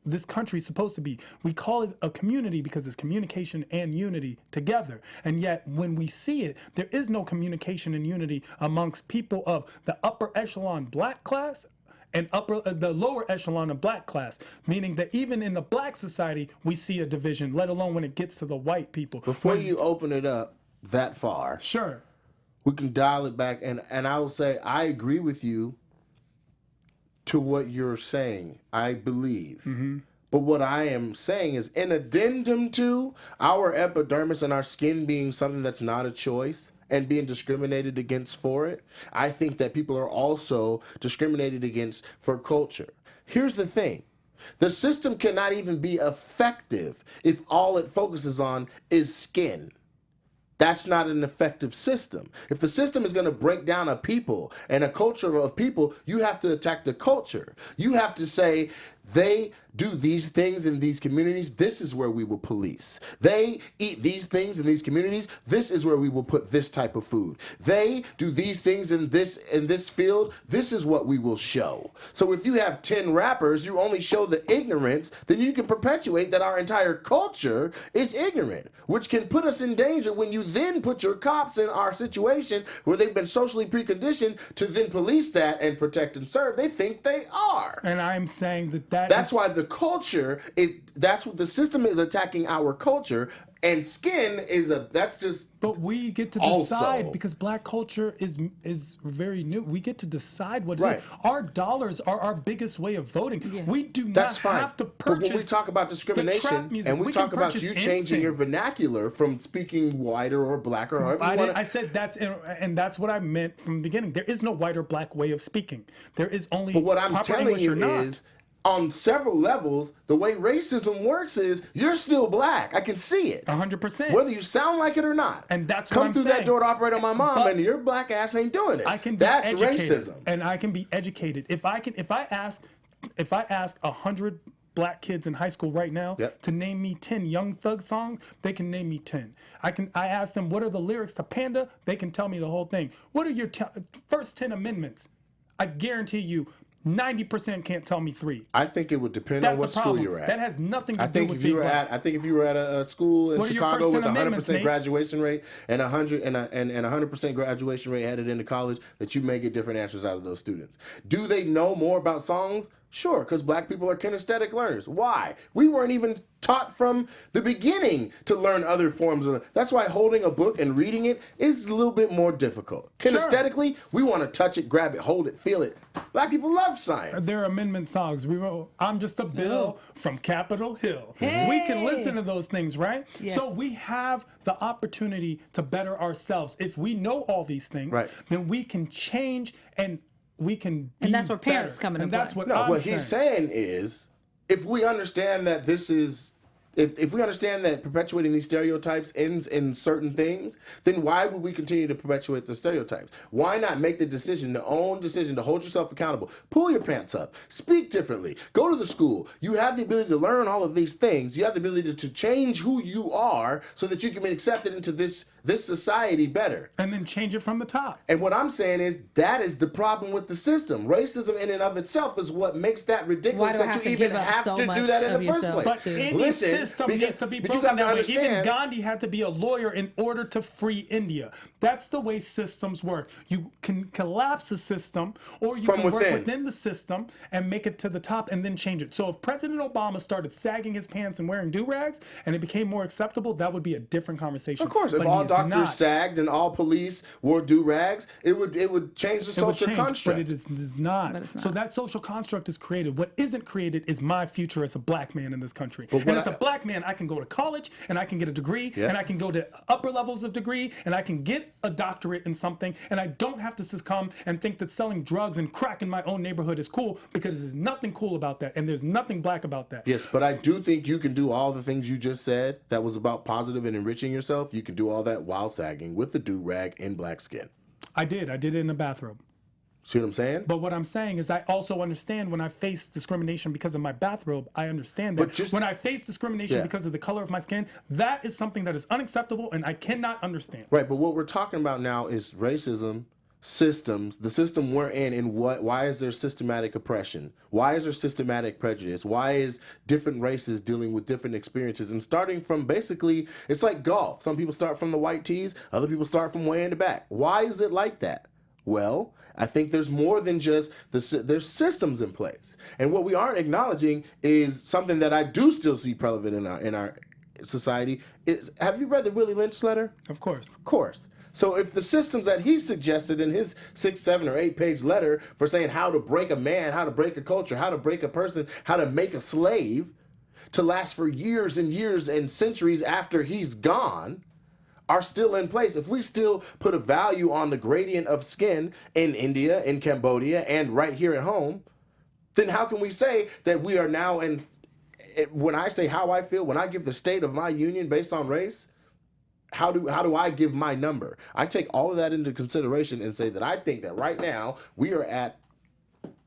this country is supposed to be. We call it a community because it's communication and unity together. And yet, when we see it, there is no communication and unity amongst people of the upper echelon black class and the lower echelon of black class, meaning that even in the black society, we see a division, let alone when it gets to the white people. Before you open it up that far, sure, we can dial it back, and I will say I agree with you to what you're saying, I believe. Mm-hmm. But what I am saying is, in addendum to our epidermis and our skin being something that's not a choice and being discriminated against for it, I think that people are also discriminated against for culture. Here's the thing. The system cannot even be effective if all it focuses on is skin. That's not an effective system. If the system is going to break down a people and a culture of people, you have to attack the culture. You have to say, they do these things in these communities. This is where we will police. They eat these things in these communities. This is where we will put this type of food. They do these things in this field. This is what we will show. So if you have 10 rappers, you only show the ignorance, then you can perpetuate that our entire culture is ignorant, which can put us in danger when you then put your cops in our situation where they've been socially preconditioned to then police that and protect and serve. They think they are. And I'm saying that that's why the culture is, that's what the system is attacking our culture, and skin is that's just. But we get to decide because black culture is very new. We get to decide what it is. Our dollars are our biggest way of voting. Yes. We do not have to purchase. But when we talk about discrimination and we talk about you changing your vernacular from speaking whiter or black or however I said and that's what I meant from the beginning. There is no white or black way of speaking. There is only. But what I'm proper telling English you or not. is, on several levels, the way racism works is you're still black. I can see it. 100%. Whether you sound like it or not. And that's what I'm saying. Come through that door to operate on my mom, and your black ass ain't doing it. I can be That's educated, racism. and I can be educated. If I ask 100 black kids in high school right now to name me 10 Young Thug songs, they can name me 10. I ask them what are the lyrics to Panda, they can tell me the whole thing. What are your first 10 amendments? I guarantee you 90% can't tell me 3. I think it would depend on what school you're at. That has nothing to do with being black. I think if you were at a school in Chicago with 100% graduation rate and 100% graduation rate headed into college, that you may get different answers out of those students. Do they know more about songs? Sure, because black people are kinesthetic learners. Why? We weren't even taught from the beginning to learn other forms of it. That's why holding a book and reading it is a little bit more difficult. Kinesthetically, we want to touch it, grab it, hold it, feel it. Black people love science. There are amendment songs. We wrote, I'm just a bill from Capitol Hill. Hey. We can listen to those things, right? Yes. So we have the opportunity to better ourselves. If we know all these things, then we can change and we can be and that's where parents come into play. That's what he's saying is, if we understand that this is, if we understand that perpetuating these stereotypes ends in certain things, then why would we continue to perpetuate the stereotypes? Why not make the decision, the own decision, to hold yourself accountable? Pull your pants up. Speak differently. Go to the school. You have the ability to learn all of these things. You have the ability to change who you are so that you can be accepted into this society better. And then change it from the top. And what I'm saying is that is the problem with the system. Racism in and of itself is what makes that ridiculous that you even have to do that in the first place. But any system needs to be broken that way. Even Gandhi had to be a lawyer in order to free India. That's the way systems work. You can collapse the system or you can work within the system and make it to the top and then change it. So if President Obama started sagging his pants and wearing do-rags and it became more acceptable, that would be a different conversation. Of course, if all doctors sagged and all police wore do-rags, it would change the social construct. But it is not. So that social construct is created. What isn't created is my future as a black man in this country. And as a black man, I can go to college and I can get a degree and I can go to upper levels of degree and I can get a doctorate in something and I don't have to succumb and think that selling drugs and crack in my own neighborhood is cool, because there's nothing cool about that and there's nothing black about that. Yes, but I do think you can do all the things you just said that was about positive and enriching yourself. You can do all that while sagging with the do-rag in black skin. I did it in a bathrobe. See what I'm saying? But what I'm saying is I also understand when I face discrimination because of my bathrobe, I understand that. When I face discrimination because of the color of my skin, that is something that is unacceptable and I cannot understand. Right, but what we're talking about now is racism systems, the system we're in, and why is there systematic oppression? Why is there systematic prejudice? Why is different races dealing with different experiences? And starting from basically, it's like golf. Some people start from the white tees, other people start from way in the back. Why is it like that? Well, I think there's more than just there's systems in place. And what we aren't acknowledging is something that I do still see prevalent in our society. Have you read the Willie Lynch letter? Of course. Of course. So if the systems that he suggested in his 6, 7, or 8-page letter for saying how to break a man, how to break a culture, how to break a person, how to make a slave to last for years and years and centuries after he's gone are still in place, if we still put a value on the gradient of skin in India, in Cambodia, and right here at home, then how can we say that we are now in, when I say how I feel, when I give the state of my union based on race, how do I give my number? I take all of that into consideration and say that I think that right now we are at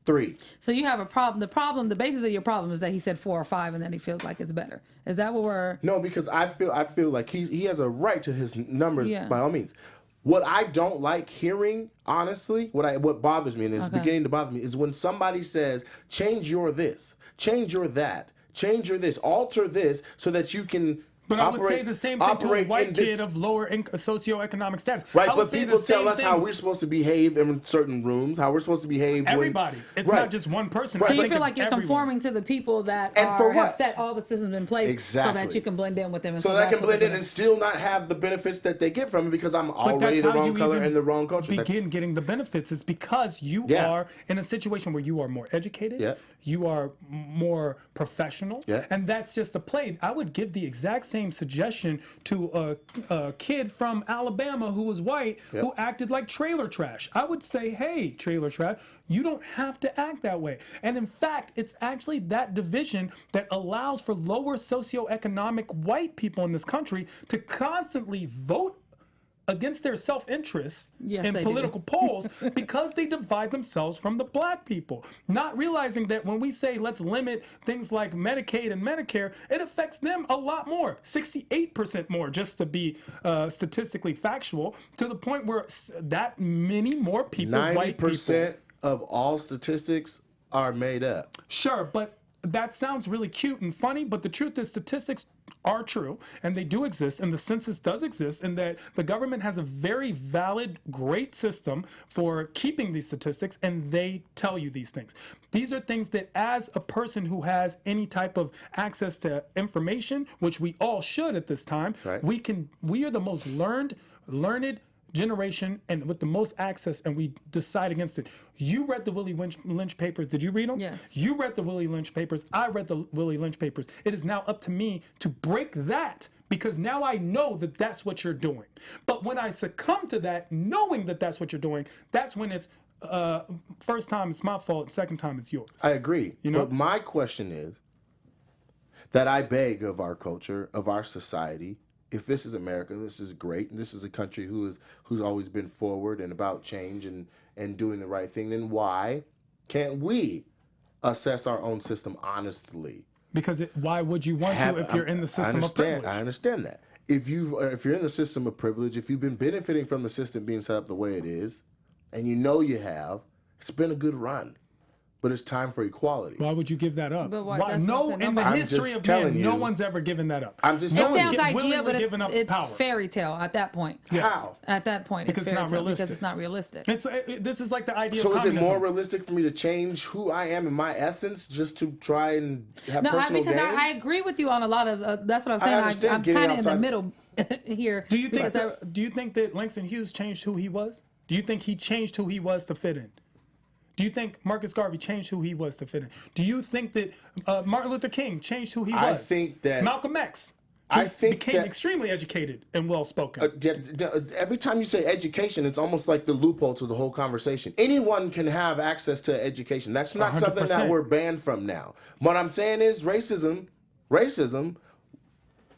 3. So you have a problem. The basis of your problem is that he said 4 or 5, and then he feels like it's better. Is that what we're? No, because I feel like he has a right to his numbers by all means. What I don't like hearing, honestly, what bothers me, and it's beginning to bother me, is when somebody says, change your this, change your that, change your this, alter this so that you can. But I would say the same thing to a white kid of lower socioeconomic status. Right, but people tell us how we're supposed to behave in certain rooms, how we're supposed to behave. Everybody. It's not just one person. So you feel like you're conforming to the people that have set all the systems in place so that you can blend in with them. So that I can blend in and still not have the benefits that they get from it because I'm already the wrong color and the wrong culture. Begin getting the benefits is because you are in a situation where you are more educated, you are more professional, and that's just a play. I would give the exact same suggestion to a kid from Alabama who was white who acted like trailer trash. I would say, hey, trailer trash, you don't have to act that way. And in fact, it's actually that division that allows for lower socioeconomic white people in this country to constantly vote against their self-interest in political polls because they divide themselves from the black people, not realizing that when we say let's limit things like Medicaid and Medicare, it affects them a lot more, 68% more, just to be statistically factual, to the point where that many more people, 90% of all statistics are made up. Sure, but that sounds really cute and funny, but the truth is statistics are true, and they do exist, and the census does exist, and that the government has a very valid, great system for keeping these statistics, and they tell you these things. These are things that as a person who has any type of access to information, which we all should at this time, we are the most learned generation and with the most access, and we decide against it. You read the Willie Lynch papers. Did you read them? Yes. You read the Willie Lynch papers. I read the Willie Lynch papers. It is now up to me to break that because now I know that that's what you're doing. But when I succumb to that, knowing that that's what you're doing, that's when it's first time it's my fault, second time it's yours. I agree. You know? But my question is that I beg of our culture, of our society, if this is America, this is great, and this is a country who's always been forward and about change and doing the right thing, then why can't we assess our own system honestly? Because why would you want to if you're in the system of privilege? I understand that. If you're in the system of privilege, if you've been benefiting from the system being set up the way it is, and you know you have, it's been a good run. But it's time for equality. Why would you give that up? But No, in the history of man, no one's ever given that up. I'm just It telling sounds you. ideal, but it's power. fairy tale at that point. Yes. How? At that point, Because it's fairy it's not tale realistic. because it's not realistic. This is like the idea So of is it communism. more realistic for me to change who I am in my essence just to try and have personal gain? I agree with you on a lot of. That's what I'm saying. understand I'm getting kind of in the outside- middle here. Do you think that Langston Hughes changed who he was? Do you think he changed who he was to fit in? Do you think Marcus Garvey changed who he was to fit in? Do you think that Martin Luther King changed who he was? I think that Malcolm X became extremely educated and well-spoken. Every time you say education, it's almost like the loophole to the whole conversation. Anyone can have access to education. That's not something that 100%. we're banned from now. What I'm saying is racism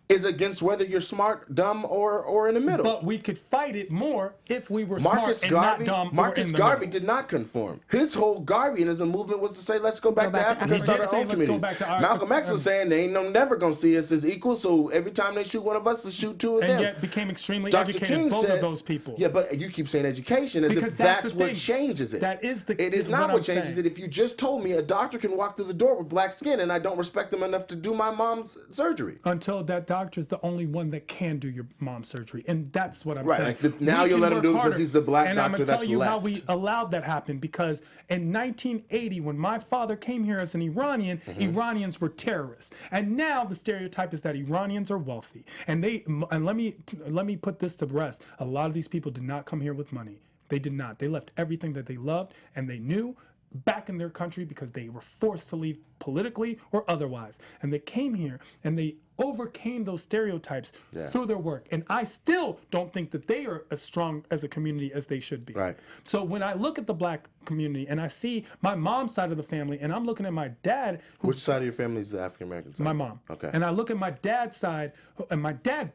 is against whether you're smart, dumb, or in the middle. But we could fight it more if we were smart and not dumb Marcus or in the Garvey middle. did not conform. His whole Garveyism movement was to say, let's go back to Africa and start our own communities. Malcolm X was saying they ain't never going to see us as equals, so every time they shoot one of us, let's shoot two of them. And yet became extremely Dr. educated, King both said, of those people. Yeah, but you keep saying education as Because if that's the what thing. changes it. That is the It is not what changes saying. it. If you just told me a doctor can walk through the door with black skin and I don't respect them enough to do my mom's surgery. Until that doctor is the only one that can do your mom's surgery, and that's what I'm Right, saying. like now We you'll can let him work do it because harder. he's the black and doctor I'm gonna that's tell you how left. we allowed that happen, because in 1980, when my father came here as an Iranian, Iranians were terrorists, and now the stereotype is that Iranians are wealthy. And let me put this to rest. A lot of these people did not come here with money. They did not. They left everything that they loved and they knew back in their country because they were forced to leave politically or otherwise. And they came here and they overcame those stereotypes through their work. And I still don't think that they are as strong as a community as they should be. Right. So when I look at the black community and I see my mom's side of the family and I'm looking at my dad, who, Which side of your family is the African American side? my mom. Okay. And I look at my dad's side, and my dad,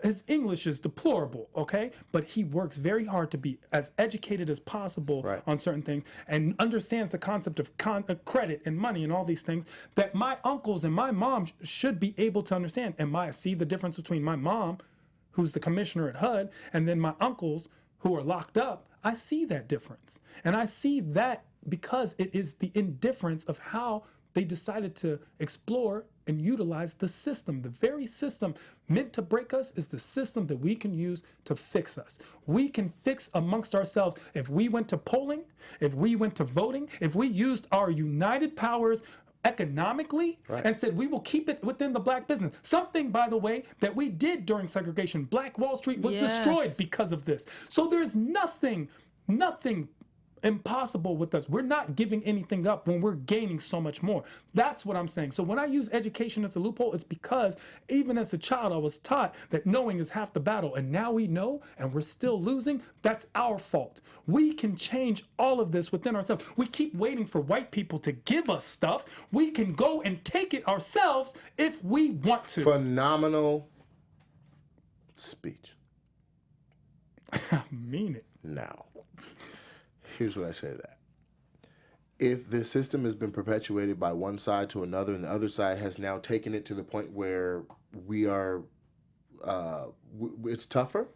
his English is deplorable, okay? But he works very hard to be as educated as possible on certain things and understands the concept of credit and money and all these things that my uncles and my mom should be able to understand. And I see the difference between my mom, who's the commissioner at HUD, and then my uncles who are locked up. I see that difference. And I see that because it is the indifference of how they decided to explore and utilize the system. The very system meant to break us is the system that we can use to fix us. We can fix amongst ourselves. If we went to polling, if we went to voting, if we used our united powers economically and said we will keep it within the black business. Something, by the way, that we did during segregation. Black Wall Street was destroyed because of this. So there's nothing impossible with us. We're not giving anything up when we're gaining so much more. That's what I'm saying. So when I use education as a loophole, it's because even as a child, I was taught that knowing is half the battle. And now we know and we're still losing. That's our fault. We can change all of this within ourselves. We keep waiting for white people to give us stuff. We can go and take it ourselves if we want to. Phenomenal speech. I mean it. Now, here's what I say to that. If the system has been perpetuated by one side to another, and the other side has now taken it to the point where we are, it's tougher,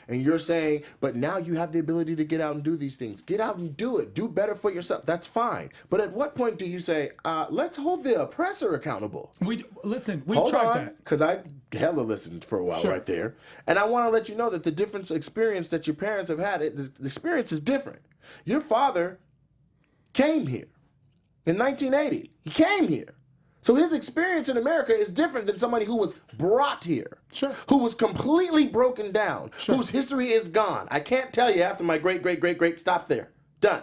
and you're saying, but now you have the ability to get out and do these things. Get out and do it. Do better for yourself. That's fine. But at what point do you say, let's hold the oppressor accountable? We've Hold tried on, that. because I hella listened for a while right there. And I want to let you know that the different experience that your parents have had, the experience is different. Your father came here in 1980. He came here. So his experience in America is different than somebody who was brought here, who was completely broken down, whose history is gone. I can't tell you after my great, stop there. Done.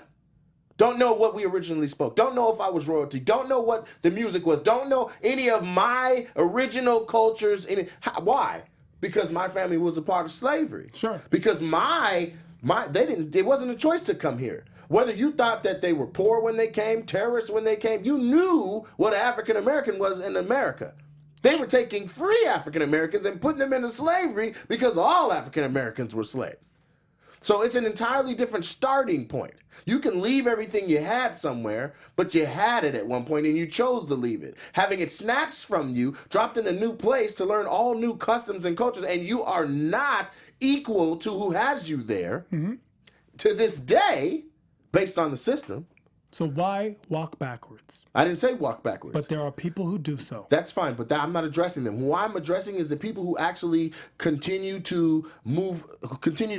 Don't know what we originally spoke. Don't know if I was royalty. Don't know what the music was. Don't know any of my original cultures. Why? Because my family was a part of slavery. Because it wasn't a choice to come here. Whether you thought that they were poor when they came, terrorists when they came, you knew what an African American was in America. They were taking free African Americans and putting them into slavery because all African Americans were slaves. So it's an entirely different starting point. You can leave everything you had somewhere, but you had it at one point and you chose to leave it. Having it snatched from you, dropped in a new place to learn all new customs and cultures, and you are not equal to who has you there to this day, based on the system. So why walk backwards? I didn't say walk backwards. But there are people who do so. That's fine, but I'm not addressing them. Who I'm addressing is the people who actually continue to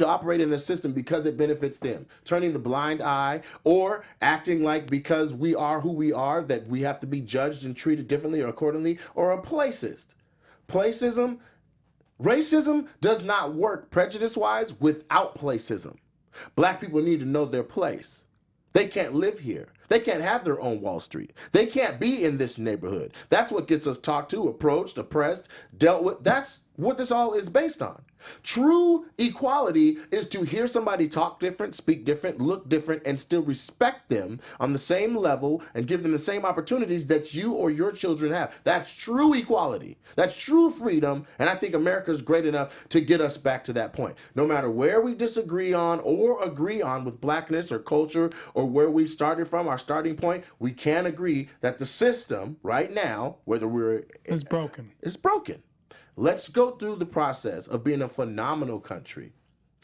operate in the system because it benefits them. Turning the blind eye or acting like because we are who we are that we have to be judged and treated differently or accordingly, or a placist. Racism does not work prejudice-wise without placism. Black people need to know their place. They can't live here. They can't have their own Wall Street. They can't be in this neighborhood. That's what gets us talked to, approached, oppressed, dealt with. That's what this all is based on. True equality is to hear somebody talk different, speak different, look different, and still respect them on the same level and give them the same opportunities that you or your children have. That's true equality. That's true freedom. And I think America is great enough to get us back to that point. No matter where we disagree on or agree on with blackness or culture or where we've started from, our starting point, we can agree that the system right now, whether we're... It's broken. It's broken. Let's go through the process of being a phenomenal country,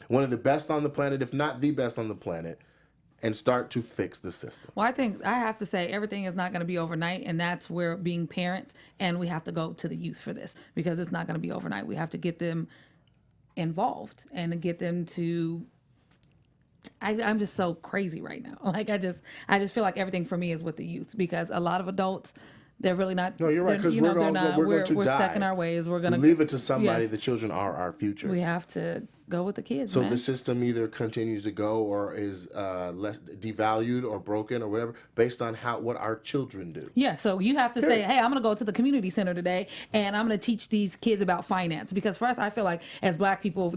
one of the best on the planet, if not the best on the planet, and start to fix the system. Well, I think I have to say everything is not going to be overnight, and that's where being parents, and we have to go to the youth for this because it's not going to be overnight. We have to get them involved and get them to... I'm just so crazy right now. Like I just feel like everything for me is with the youth because a lot of adults... They're really not. No, you're right. Because we're going to we're die. Stuck in our ways. We're going to leave it to somebody. Yes. The children are our future. We have to go with the kids. So the system either continues to go or is less devalued or broken or whatever based on what our children do. Yeah. So you have to say, hey, I'm going to go to the community center today and I'm going to teach these kids about finance because for us, I feel like as Black people,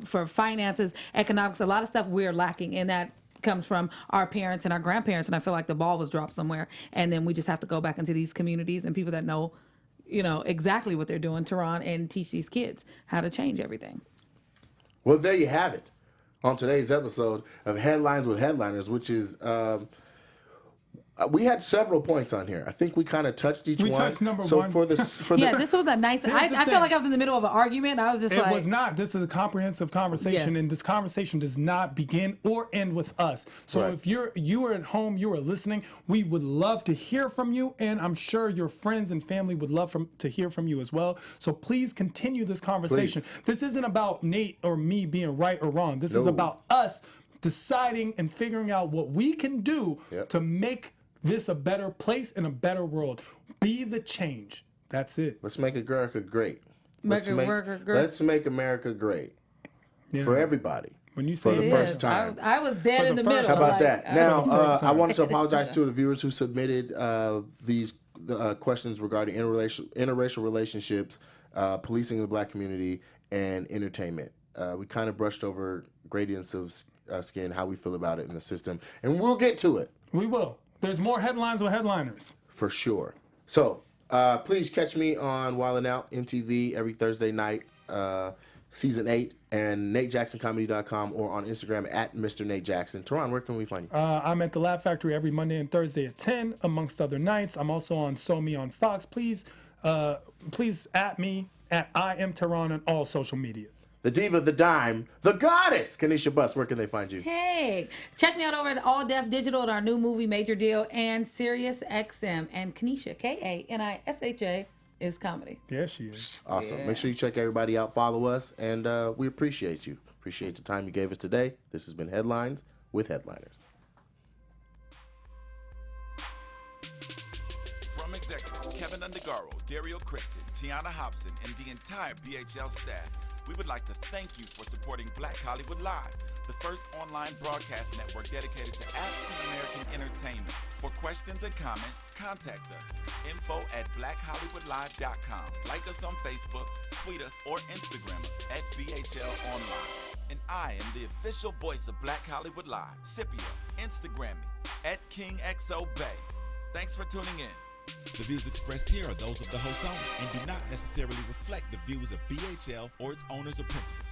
for finances, economics, a lot of stuff we're lacking in that. Comes from our parents and our grandparents, and I feel like the ball was dropped somewhere, and then we just have to go back into these communities and people that know, exactly what they're doing, Tehran, and teach these kids how to change everything. Well, there you have it on today's episode of Headlines with Headliners, which is we had several points on here. I think we kind of touched each one. We touched number so one. This was a nice. I felt like I was in the middle of an argument. I was just It was not. This is a comprehensive conversation, Yes. and this conversation does not begin or end with us. So Right. if you are at home, you are listening, we would love to hear from you, and I'm sure your friends and family would love to hear from you as well. So please continue this conversation. Please. This isn't about Nate or me being right or wrong. This is No. about us deciding and figuring out what we can do to make this a better place and a better world. Be the change. That's it. Let's make America great. Let's make America great for everybody. When you say for the first time. I was dead in the middle. How about that? Now, I wanted to time. apologize to the viewers who submitted these questions regarding interracial relationships, policing the Black community, and entertainment. We kind of brushed over gradients of skin, how we feel about it in the system, and we'll get to it. We will. There's more Headlines with Headliners. For sure. So, please catch me on Wildin' Out MTV every Thursday night, season 8, and NateJacksonComedy.com or on Instagram at Mr. Nate Jackson. Tehran, where can we find you? I'm at the Laugh Factory every Monday and Thursday at 10, amongst other nights. I'm also on So Me on Fox. Please at me at I Am Tehran on all social media. The diva, the dime, the goddess, Kenesha Bus. Where can they find you? Hey, check me out over at All Def Digital at our new movie Major Deal and Sirius XM. And Kenesha, Kanisha, is comedy. Yeah, she is. Awesome. Yeah. Make sure you check everybody out, follow us, and we appreciate you. Appreciate the time you gave us today. This has been Headlines with Headliners. From executives Keven Undergaro, Dario Kristen, Tiana Hobson, and the entire BHL staff, we would like to thank you for supporting Black Hollywood Live, the first online broadcast network dedicated to African-American entertainment. For questions and comments, contact us. info@blackhollywoodlive.com. Like us on Facebook, tweet us, or Instagram us at BHL Online. And I am the official voice of Black Hollywood Live, Scipio. Instagram me at KingXOBay. Thanks for tuning in. The views expressed here are those of the host only and do not necessarily reflect the views of BHL or its owners or principals.